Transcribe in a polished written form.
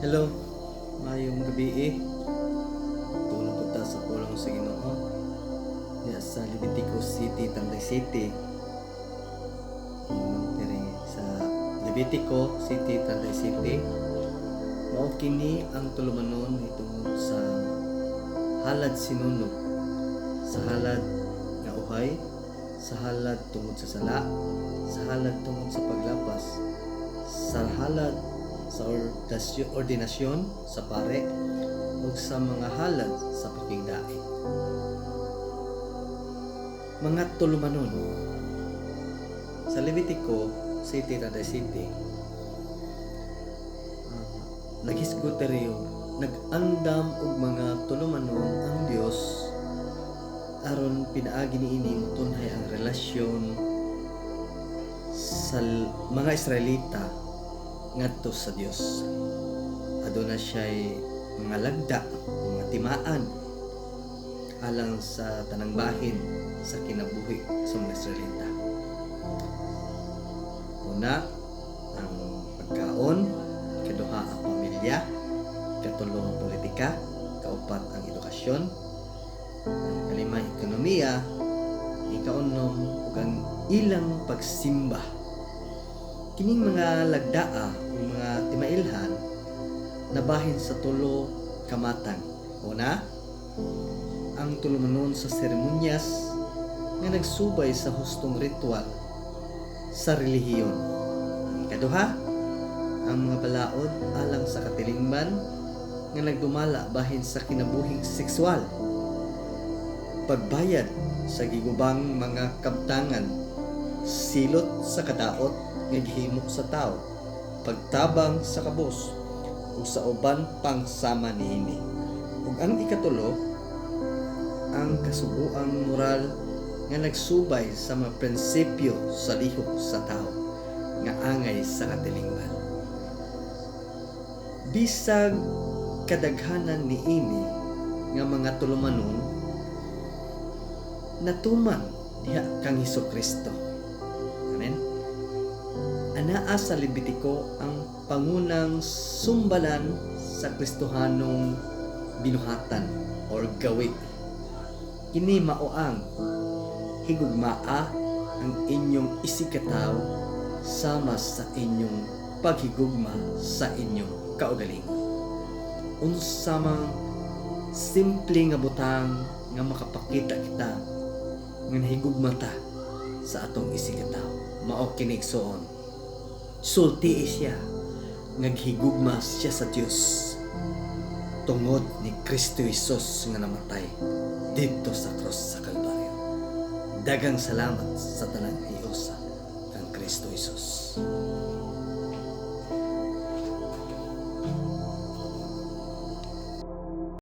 Hello, mayong gabi Tulong po ta sa pulong sa Ginoo. Diya sa Leviticus City, Tanday City. Diri sa Levitico City, Tanday City. Mao kini ang tulumanon tungod sa halad sinunog, sa halad nga uhay, sa halad tungod sa sala, sa halad tungod sa paglapas, sa halad sa ordinasyon sa pare ug sa mga halad sa pakigdait. Mga tulumanon sa Levitico City, Tanday City, naghisgoteryo, nag-andam og mga tulumanon ang Dios aron pinaagi niini motunhay ang relasyon sa mga Israelita ngadto sa Dios. Aduna siya'y mga lagda, mga timaan alang sa tanang bahin sa kinabuhi sa mga Israelita. Una, ang pagkaon, kaduha ang pamilya, katulo ang politika, kaupat ang edukasyon, ang kalima ekonomiya, ikaunom ug ang ilang pagsimba. Kining mga lagdaa o mga timailhan nabahin sa tulo kamatang. Una, ang tulumanon sa seremonyas nga nagsubay sa hustong ritual sa relihiyon. Ikaduha, ang mga balaod alang sa katilingban nga nagdumala bahin sa kinabuhing sexual. Pagbayad sa gigubang mga kabtangan, silot sa kadaot nga gihimo sa tao, pagtabang sa kabos ug sa uban pang sama niini. Ug ang ikatulo, ang kasuguang moral nga nagsubay sa mga prinsipyo sa lihok sa tao nga angay sa katilingban. Bisag kadaghanan niini nga mga tulumanon natuman diha kang Hesukristo. Amen. Anaa sa Levitico ang pangunang sumbalan sa Kristohanong binuhatan or gawi. Kini mao ang higugmaa ang inyong isikataw sama sa inyong paghigugma sa inyong kaugalingon. Unsa mang simple nga butang nga makapakita kita nga nahigugma ta sa atong isikataw, mao kini igsoon. Sulti siya, naghigugma siya sa Dios tungod ni Kristo Jesus nga namatay dito sa cross sa Kalbaryo. Daghang salamat sa tanang hiusa kang Kristo Jesus.